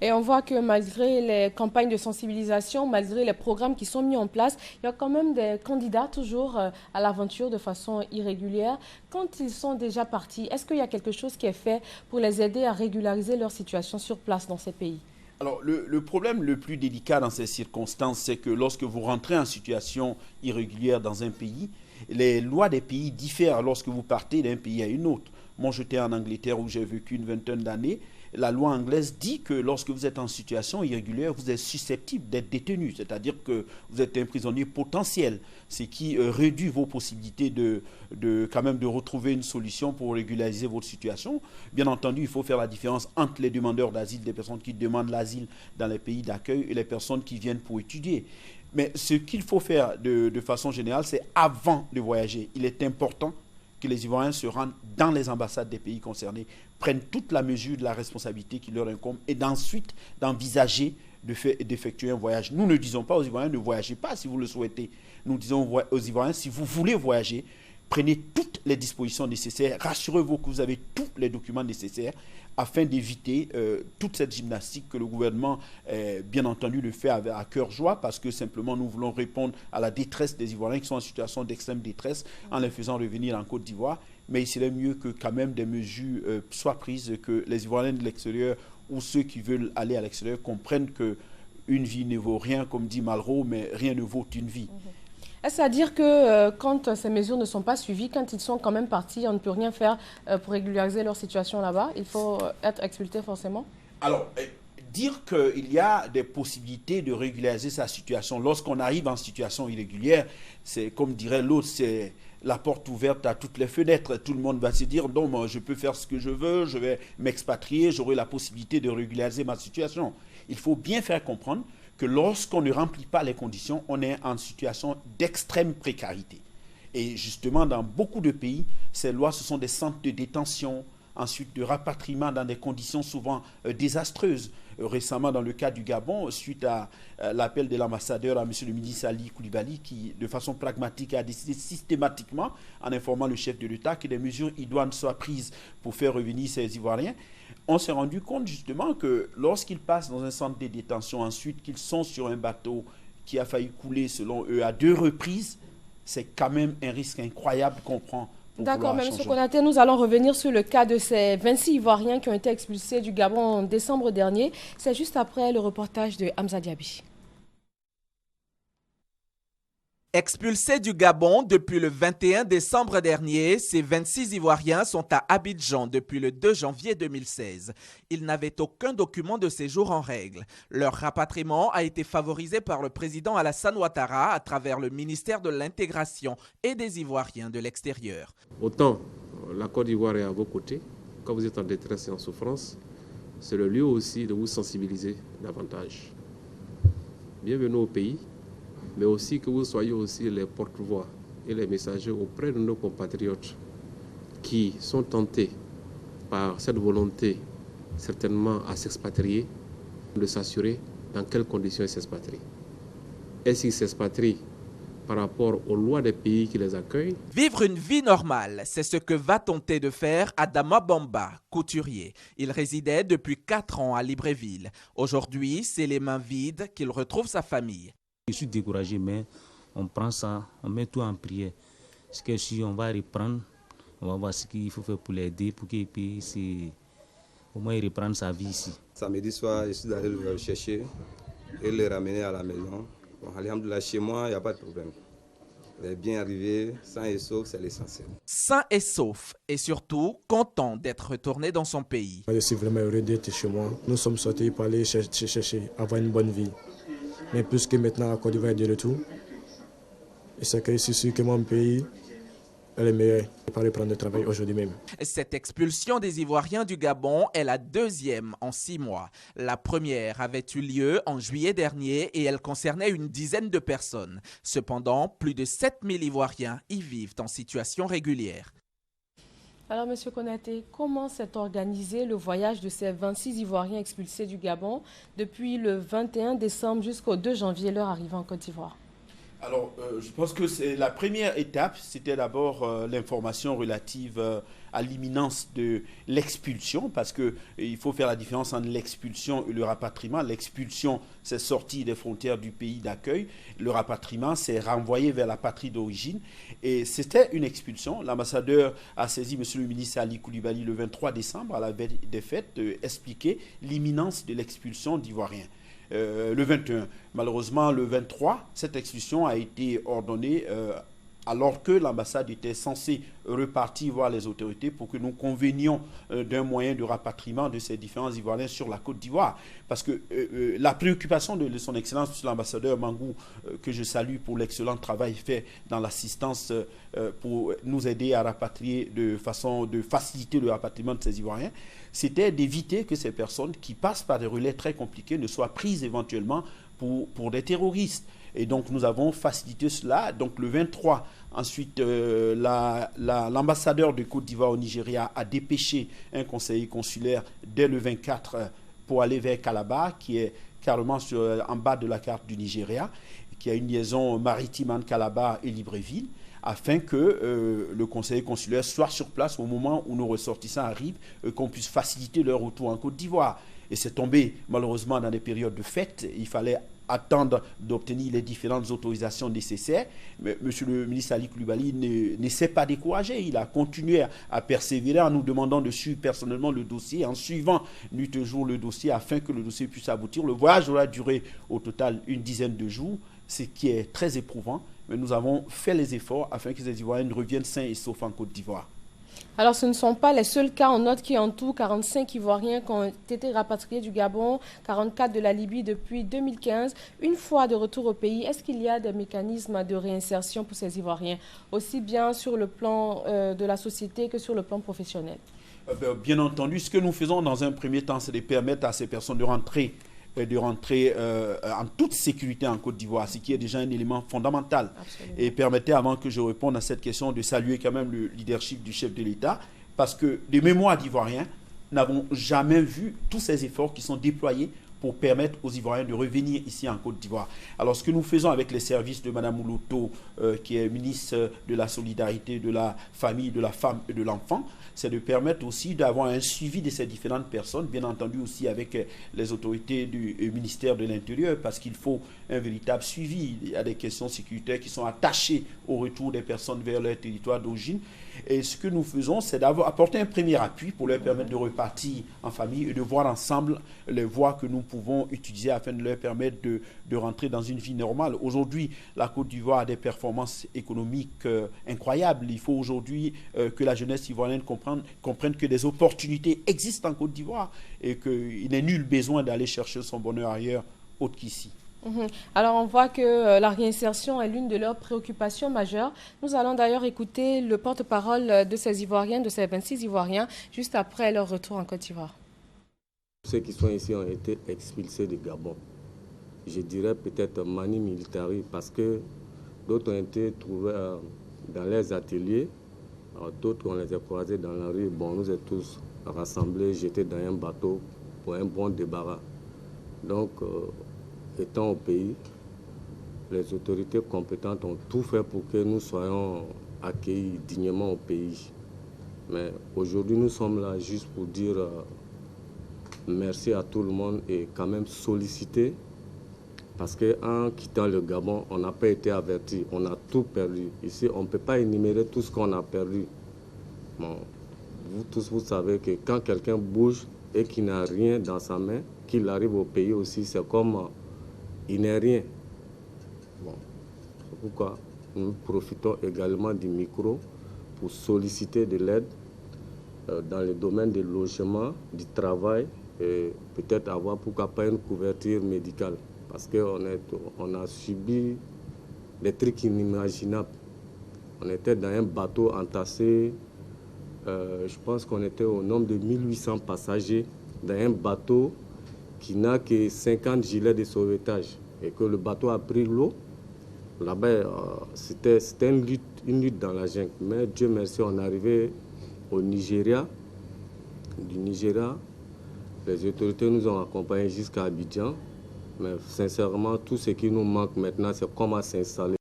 Et on voit que malgré les campagnes de sensibilisation, malgré les programmes qui sont mis en place, il y a quand même des candidats toujours à l'aventure de façon irrégulière. Quand ils sont déjà partis, est-ce qu'il y a quelque chose qui est fait pour les aider à régulariser leur situation sur place dans ces pays? Alors, le problème le plus délicat dans ces circonstances, c'est que lorsque vous rentrez en situation irrégulière dans un pays, les lois des pays diffèrent lorsque vous partez d'un pays à une autre. Moi, j'étais en Angleterre où j'ai vécu une vingtaine d'années. La loi anglaise dit que lorsque vous êtes en situation irrégulière, vous êtes susceptible d'être détenu, c'est-à-dire que vous êtes un prisonnier potentiel, ce qui réduit vos possibilités quand même de retrouver une solution pour régulariser votre situation. Bien entendu, il faut faire la différence entre les demandeurs d'asile, des personnes qui demandent l'asile dans les pays d'accueil et les personnes qui viennent pour étudier. Mais ce qu'il faut faire de façon générale, c'est avant de voyager. Il est important que les Ivoiriens se rendent dans les ambassades des pays concernés, prennent toute la mesure de la responsabilité qui leur incombe et d'ensuite d'envisager d'effectuer un voyage. Nous ne disons pas aux Ivoiriens ne voyagez pas si vous le souhaitez. Nous disons aux Ivoiriens si vous voulez voyager, prenez toutes les dispositions nécessaires, rassurez-vous que vous avez tous les documents nécessaires afin d'éviter toute cette gymnastique que le gouvernement, bien entendu, le fait à cœur joie parce que simplement nous voulons répondre à la détresse des Ivoiriens qui sont en situation d'extrême détresse en les faisant revenir en Côte d'Ivoire. Mais il serait mieux que quand même des mesures soient prises, que les Ivoiriens de l'extérieur ou ceux qui veulent aller à l'extérieur comprennent qu'une vie ne vaut rien, comme dit Malraux, mais rien ne vaut une vie. Est-ce à dire que quand ces mesures ne sont pas suivies, quand ils sont quand même partis, on ne peut rien faire pour régulariser leur situation là-bas? Il faut être expulsé forcément? Alors, dire qu'il y a des possibilités de régulariser sa situation lorsqu'on arrive en situation irrégulière, c'est comme dirait l'autre, c'est la porte ouverte à toutes les fenêtres. Tout le monde va se dire, non, moi, je peux faire ce que je veux, je vais m'expatrier, j'aurai la possibilité de régulariser ma situation. Il faut bien faire comprendre que lorsqu'on ne remplit pas les conditions, on est en situation d'extrême précarité. Et justement, dans beaucoup de pays, ces lois, ce sont des centres de détention, ensuite de rapatriement dans des conditions souvent désastreuses. Récemment, dans le cas du Gabon, suite à l'appel de l'ambassadeur à M. le ministre Ali Koulibaly, qui, de façon pragmatique, a décidé systématiquement, en informant le chef de l'État, que des mesures idoines soient prises pour faire revenir ces Ivoiriens, on s'est rendu compte justement que lorsqu'ils passent dans un centre de détention, ensuite qu'ils sont sur un bateau qui a failli couler, selon eux, à 2 reprises, c'est quand même un risque incroyable qu'on prend. D'accord, mais M. Konaté, nous allons revenir sur le cas de ces 26 Ivoiriens qui ont été expulsés du Gabon en décembre dernier. C'est juste après le reportage de Hamza Diaby. Expulsés du Gabon depuis le 21 décembre dernier, ces 26 Ivoiriens sont à Abidjan depuis le 2 janvier 2016. Ils n'avaient aucun document de séjour en règle. Leur rapatriement a été favorisé par le président Alassane Ouattara à travers le ministère de l'Intégration et des Ivoiriens de l'extérieur. Autant la Côte d'Ivoire est à vos côtés, quand vous êtes en détresse et en souffrance, c'est le lieu aussi de vous sensibiliser davantage. Bienvenue au pays, mais aussi que vous soyez aussi les porte-voix et les messagers auprès de nos compatriotes qui sont tentés par cette volonté certainement à s'expatrier, de s'assurer dans quelles conditions ils s'expatrient. Est-ce qu'ils s'expatrient par rapport aux lois des pays qui les accueillent? Vivre une vie normale, c'est ce que va tenter de faire Adama Bamba, couturier. Il résidait depuis 4 ans à Libreville. Aujourd'hui, c'est les mains vides qu'il retrouve sa famille. Je suis découragé, mais on prend ça, on met tout en prière. Parce que si on va reprendre, on va voir ce qu'il faut faire pour l'aider, pour qu'il puisse au moins reprendre sa vie ici. Samedi soir, je suis allé le chercher et le ramener à la maison. Bon, alhamdoulilah, chez moi, il n'y a pas de problème. Vous êtes bien arrivé, sain et sauf, c'est l'essentiel. Sain et sauf, et surtout content d'être retourné dans son pays. Je suis vraiment heureux d'être chez moi. Nous sommes sortis pour aller chercher, avoir une bonne vie. Mais puisque maintenant la Côte d'Ivoire est de retour, et c'est que je suis sûr que mon pays est le meilleur pour reprendre le travail aujourd'hui même. Cette expulsion des Ivoiriens du Gabon est la deuxième en 6 mois. La première avait eu lieu en juillet dernier et elle concernait une dizaine de personnes. Cependant, plus de 7000 Ivoiriens y vivent en situation régulière. Alors, M. Konaté, comment s'est organisé le voyage de ces 26 Ivoiriens expulsés du Gabon depuis le 21 décembre jusqu'au 2 janvier, leur arrivée en Côte d'Ivoire? Alors, je pense que c'est la première étape, c'était d'abord l'information relative à l'imminence de l'expulsion, parce qu'il faut faire la différence entre l'expulsion et le rapatriement. L'expulsion, c'est sortir des frontières du pays d'accueil. Le rapatriement, c'est renvoyer vers la patrie d'origine. Et c'était une expulsion. L'ambassadeur a saisi M. le ministre Ali Koulibaly le 23 décembre, à la veille des fêtes, expliquer l'imminence de l'expulsion d'Ivoiriens. Le 21. Malheureusement, le 23, cette expulsion a été ordonnée alors que l'ambassade était censée repartir voir les autorités pour que nous convenions d'un moyen de rapatriement de ces différents Ivoiriens sur la Côte d'Ivoire. Parce que la préoccupation de son Excellence, l'ambassadeur Mangou, que je salue pour l'excellent travail fait dans l'assistance pour nous aider à rapatrier de faciliter le rapatriement de ces Ivoiriens, c'était d'éviter que ces personnes qui passent par des relais très compliqués ne soient prises éventuellement pour des terroristes. Et donc nous avons facilité cela. Donc le 23, ensuite l'ambassadeur de Côte d'Ivoire au Nigeria a dépêché un conseiller consulaire dès le 24 pour aller vers Calabar, qui est carrément en bas de la carte du Nigeria, qui a une liaison maritime entre Calabar et Libreville, afin que le conseiller consulaire soit sur place au moment où nos ressortissants arrivent, qu'on puisse faciliter leur retour en Côte d'Ivoire. Et c'est tombé malheureusement dans des périodes de fête. Il fallait attendre d'obtenir les différentes autorisations nécessaires. Mais M. le ministre Ali Koulibaly ne s'est pas découragé. Il a continué à persévérer en nous demandant de suivre personnellement le dossier, en suivant nuit et jour le dossier afin que le dossier puisse aboutir. Le voyage aura duré au total une dizaine de jours, ce qui est très éprouvant. Mais nous avons fait les efforts afin que ces Ivoiriens reviennent sains et saufs en Côte d'Ivoire. Alors, ce ne sont pas les seuls cas. On note qu'il y a en tout 45 Ivoiriens qui ont été rapatriés du Gabon, 44 de la Libye depuis 2015. Une fois de retour au pays, est-ce qu'il y a des mécanismes de réinsertion pour ces Ivoiriens, aussi bien sur le plan de la société que sur le plan professionnel? Bien entendu, ce que nous faisons dans un premier temps, c'est de permettre à ces personnes de rentrer en toute sécurité en Côte d'Ivoire, ce qui est déjà un élément fondamental. Absolument. Et permettez, avant que je réponde à cette question, de saluer quand même le leadership du chef de l'État, parce que des mémoires d'Ivoiriens n'avons jamais vu tous ces efforts qui sont déployés pour permettre aux Ivoiriens de revenir ici en Côte d'Ivoire. Alors, ce que nous faisons avec les services de Mme Moulouto, qui est ministre de la Solidarité, de la Famille, de la Femme et de l'Enfant, c'est de permettre aussi d'avoir un suivi de ces différentes personnes, bien entendu aussi avec les autorités du ministère de l'Intérieur, parce qu'il faut un véritable suivi. Il y a des questions sécuritaires qui sont attachées au retour des personnes vers leur territoire d'origine. Et ce que nous faisons, c'est d'apporter un premier appui pour leur permettre de repartir en famille et de voir ensemble les voies que nous pouvons utiliser afin de leur permettre de rentrer dans une vie normale. Aujourd'hui, la Côte d'Ivoire a des performances économiques incroyables. Il faut aujourd'hui que la jeunesse ivoirienne comprenne que des opportunités existent en Côte d'Ivoire et qu'il n'est nul besoin d'aller chercher son bonheur ailleurs autre qu'ici. Alors, on voit que la réinsertion est l'une de leurs préoccupations majeures. Nous allons d'ailleurs écouter le porte-parole de ces Ivoiriens, de ces 26 Ivoiriens, juste après leur retour en Côte d'Ivoire. Ceux qui sont ici ont été expulsés du Gabon. Je dirais peut-être mani militari, parce que d'autres ont été trouvés dans les ateliers, d'autres on les a croisés dans la rue. Bon, nous sommes tous rassemblés, jetés dans un bateau pour un bon débarras. Donc, étant au pays, les autorités compétentes ont tout fait pour que nous soyons accueillis dignement au pays. Mais aujourd'hui, nous sommes là juste pour dire merci à tout le monde et quand même solliciter, parce qu'en quittant le Gabon, on n'a pas été averti, on a tout perdu. Ici, on ne peut pas énumérer tout ce qu'on a perdu. Bon, vous tous, vous savez que quand quelqu'un bouge et qu'il n'a rien dans sa main, qu'il arrive au pays aussi, c'est comme il n'est rien. Bon, c'est pourquoi nous profitons également du micro pour solliciter de l'aide dans le domaine du logement, du travail et peut-être avoir pourquoi pas une couverture médicale. Parce qu'on a subi des trucs inimaginables. On était dans un bateau entassé, je pense qu'on était au nombre de 1800 passagers dans un bateau qui n'a que 50 gilets de sauvetage et que le bateau a pris l'eau. Là-bas, c'était une lutte dans la jungle. Mais Dieu merci, on est arrivé au Nigeria. Du Nigeria, les autorités nous ont accompagnés jusqu'à Abidjan. Mais sincèrement, tout ce qui nous manque maintenant, c'est comment s'installer.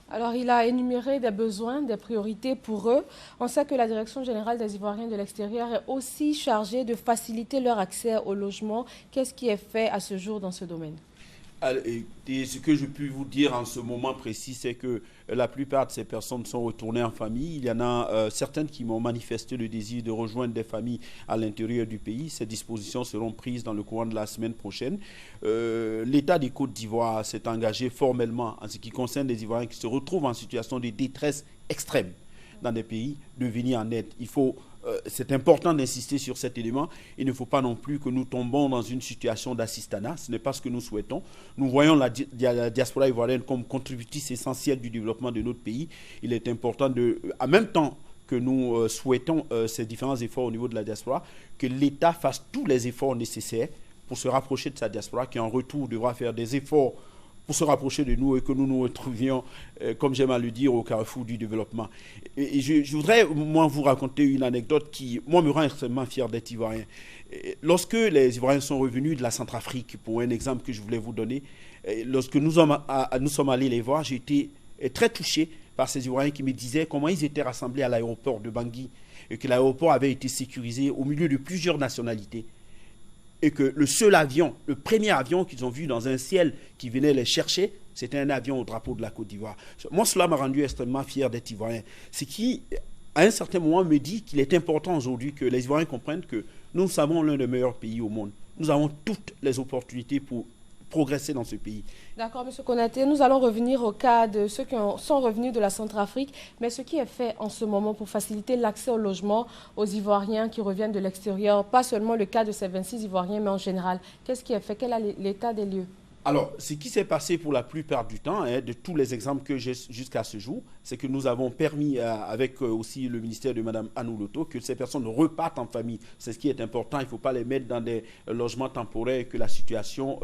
Alors, il a énuméré des besoins, des priorités pour eux. On sait que la Direction générale des Ivoiriens de l'extérieur est aussi chargée de faciliter leur accès au logement. Qu'est-ce qui est fait à ce jour dans ce domaine? Et ce que je peux vous dire en ce moment précis, c'est que la plupart de ces personnes sont retournées en famille. Il y en a certaines qui m'ont manifesté le désir de rejoindre des familles à l'intérieur du pays. Ces dispositions seront prises dans le courant de la semaine prochaine. L'État des Côtes d'Ivoire s'est engagé formellement en ce qui concerne les Ivoiriens qui se retrouvent en situation de détresse extrême dans des pays, de venir en aide. C'est important d'insister sur cet élément. Il ne faut pas non plus que nous tombons dans une situation d'assistanat. Ce n'est pas ce que nous souhaitons. Nous voyons la diaspora ivoirienne comme contributrice essentielle du développement de notre pays. Il est important, en même temps que nous souhaitons ces différents efforts au niveau de la diaspora, que l'État fasse tous les efforts nécessaires pour se rapprocher de sa diaspora, qui en retour devra faire des efforts pour se rapprocher de nous et que nous nous retrouvions, comme j'aime à le dire, au carrefour du développement. Et je voudrais, moi, vous raconter une anecdote qui, moi, me rend extrêmement fier d'être Ivoirien. Lorsque les Ivoiriens sont revenus de la Centrafrique, pour un exemple que je voulais vous donner, lorsque nous sommes allés les voir, j'ai été très touché par ces Ivoiriens qui me disaient comment ils étaient rassemblés à l'aéroport de Bangui et que l'aéroport avait été sécurisé au milieu de plusieurs nationalités. Et que le seul avion, le premier avion qu'ils ont vu dans un ciel qui venait les chercher, c'était un avion au drapeau de la Côte d'Ivoire. Moi, cela m'a rendu extrêmement fier d'être Ivoirien. Ce qui, à un certain moment, me dit qu'il est important aujourd'hui que les Ivoiriens comprennent que nous sommes l'un des meilleurs pays au monde. Nous avons toutes les opportunités pour progresser dans ce pays. D'accord, M. Konaté, nous allons revenir au cas de ceux qui sont revenus de la Centrafrique, mais ce qui est fait en ce moment pour faciliter l'accès au logement aux Ivoiriens qui reviennent de l'extérieur, pas seulement le cas de ces 26 Ivoiriens, mais en général, qu'est-ce qui est fait? Quel est l'état des lieux? Alors, ce qui s'est passé pour la plupart du temps, de tous les exemples que j'ai jusqu'à ce jour, c'est que nous avons permis, avec aussi le ministère de Mme Anouloto, que ces personnes repartent en famille. C'est ce qui est important. Il ne faut pas les mettre dans des logements temporaires et que la situation,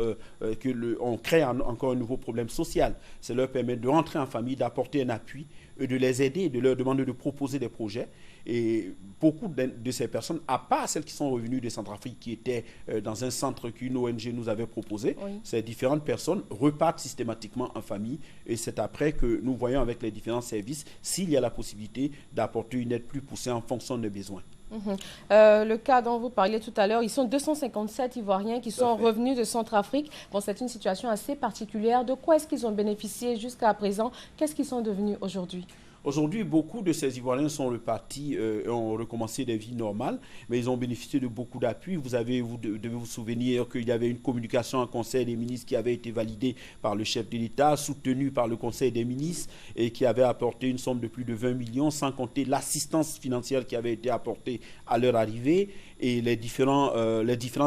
on crée encore un nouveau problème social. C'est leur permettre de rentrer en famille, d'apporter un appui, de les aider, de leur demander de proposer des projets. Et beaucoup de ces personnes, à part celles qui sont revenues de Centrafrique, qui étaient dans un centre qu'une ONG nous avait proposé, oui. Ces différentes personnes repartent systématiquement en famille. Et c'est après que nous voyons avec les différents services s'il y a la possibilité d'apporter une aide plus poussée en fonction des besoins. Le cas dont vous parliez tout à l'heure, ils sont 257 Ivoiriens qui sont revenus de Centrafrique. Bon, c'est une situation assez particulière. De quoi est-ce qu'ils ont bénéficié jusqu'à présent? Qu'est-ce qu'ils sont devenus aujourd'hui? Aujourd'hui, beaucoup de ces Ivoiriens sont repartis et ont recommencé des vies normales, mais ils ont bénéficié de beaucoup d'appui. Vous devez vous souvenir qu'il y avait une communication en Conseil des ministres qui avait été validée par le chef de l'État, soutenue par le Conseil des ministres et qui avait apporté une somme de plus de 20 millions, sans compter l'assistance financière qui avait été apportée à leur arrivée et les différents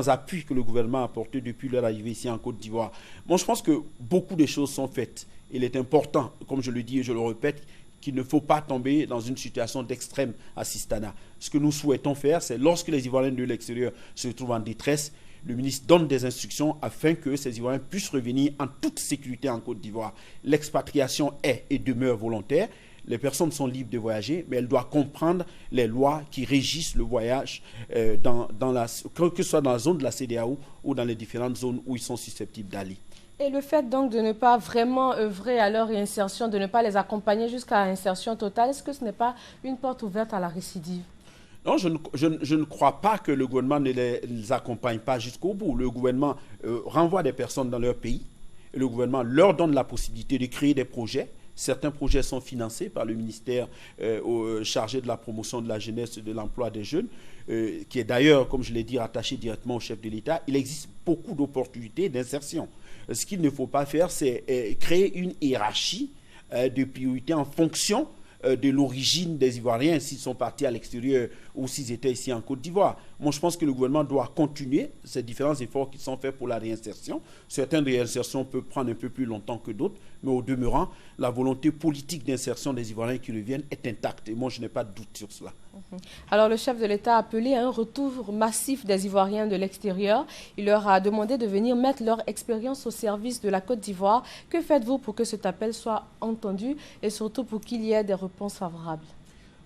appuis que le gouvernement a apportés depuis leur arrivée ici en Côte d'Ivoire. Moi, je pense que beaucoup de choses sont faites. Il est important, comme je le dis et je le répète, qu'il ne faut pas tomber dans une situation d'extrême assistanat. Ce que nous souhaitons faire, c'est lorsque les Ivoiriens de l'extérieur se trouvent en détresse, le ministre donne des instructions afin que ces Ivoiriens puissent revenir en toute sécurité en Côte d'Ivoire. L'expatriation est et demeure volontaire. Les personnes sont libres de voyager, mais elles doivent comprendre les lois qui régissent le voyage, que ce soit dans la zone de la CEDEAO ou dans les différentes zones où ils sont susceptibles d'aller. Et le fait donc de ne pas vraiment œuvrer à leur réinsertion, de ne pas les accompagner jusqu'à l'insertion totale, est-ce que ce n'est pas une porte ouverte à la récidive? Non, je ne crois pas que le gouvernement ne les accompagne pas jusqu'au bout. Le gouvernement renvoie des personnes dans leur pays. Et le gouvernement leur donne la possibilité de créer des projets. Certains projets sont financés par le ministère chargé de la promotion de la jeunesse et de l'emploi des jeunes, qui est d'ailleurs, comme je l'ai dit, rattaché directement au chef de l'État. Il existe beaucoup d'opportunités d'insertion. Ce qu'il ne faut pas faire, c'est créer une hiérarchie de priorité en fonction de l'origine des Ivoiriens, s'ils sont partis à l'extérieur ou s'ils étaient ici en Côte d'Ivoire. Moi, je pense que le gouvernement doit continuer ces différents efforts qui sont faits pour la réinsertion. Certaines réinsertions peuvent prendre un peu plus longtemps que d'autres, mais au demeurant, la volonté politique d'insertion des Ivoiriens qui reviennent est intacte. Et moi, je n'ai pas de doute sur cela. Alors, le chef de l'État a appelé à un retour massif des Ivoiriens de l'extérieur. Il leur a demandé de venir mettre leur expérience au service de la Côte d'Ivoire. Que faites-vous pour que cet appel soit entendu et surtout pour qu'il y ait des réponses favorables?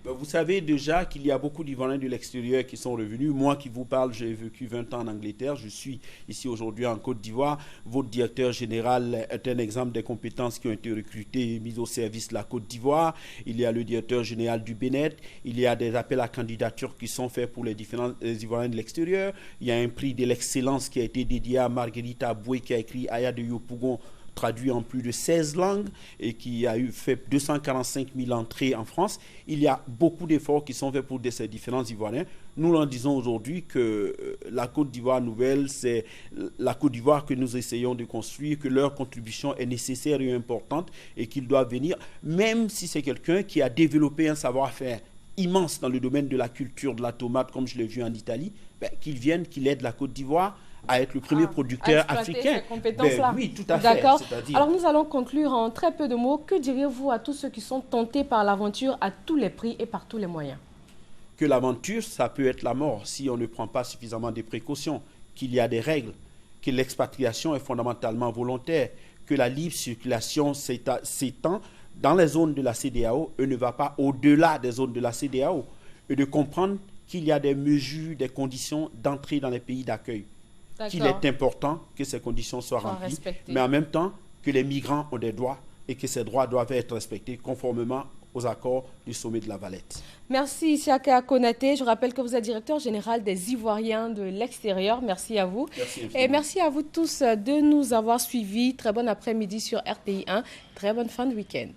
Vous savez déjà qu'il y a beaucoup d'Ivoiriens de l'extérieur qui sont revenus. Moi qui vous parle, j'ai vécu 20 ans en Angleterre. Je suis ici aujourd'hui en Côte d'Ivoire. Votre directeur général est un exemple des compétences qui ont été recrutées et mises au service de la Côte d'Ivoire. Il y a le directeur général du Bénin. Il y a des appels à candidature qui sont faits pour les différents Ivoiriens de l'extérieur. Il y a un prix de l'excellence qui a été dédié à Marguerite Aboué qui a écrit Aya de Yopougon, traduit en plus de 16 langues et qui a fait 245 000 entrées en France. Il y a beaucoup d'efforts qui sont faits pour ces différents Ivoiriens. Nous leur disons aujourd'hui que la Côte d'Ivoire nouvelle, c'est la Côte d'Ivoire que nous essayons de construire, que leur contribution est nécessaire et importante et qu'ils doivent venir, même si c'est quelqu'un qui a développé un savoir-faire immense dans le domaine de la culture de la tomate, comme je l'ai vu en Italie, qu'ils viennent, qu'ils aident la Côte d'Ivoire à être le premier producteur africain. Oui, tout à fait. D'accord. Alors nous allons conclure en très peu de mots. Que diriez-vous à tous ceux qui sont tentés par l'aventure à tous les prix et par tous les moyens? Que l'aventure, ça peut être la mort si on ne prend pas suffisamment de précautions, qu'il y a des règles, que l'expatriation est fondamentalement volontaire, que la libre circulation s'étend dans les zones de la CEDEAO et ne va pas au-delà des zones de la CEDEAO, et de comprendre qu'il y a des mesures, des conditions d'entrée dans les pays d'accueil. Qu'il est important que ces conditions soient remplies, mais en même temps que les migrants ont des droits et que ces droits doivent être respectés conformément aux accords du sommet de la Valette. Merci Isiaka Konaté. Je rappelle que vous êtes directeur général des Ivoiriens de l'extérieur. Merci à vous. Merci. Et merci à vous tous de nous avoir suivis. Très bon après-midi sur RTI 1. Très bonne fin de week-end.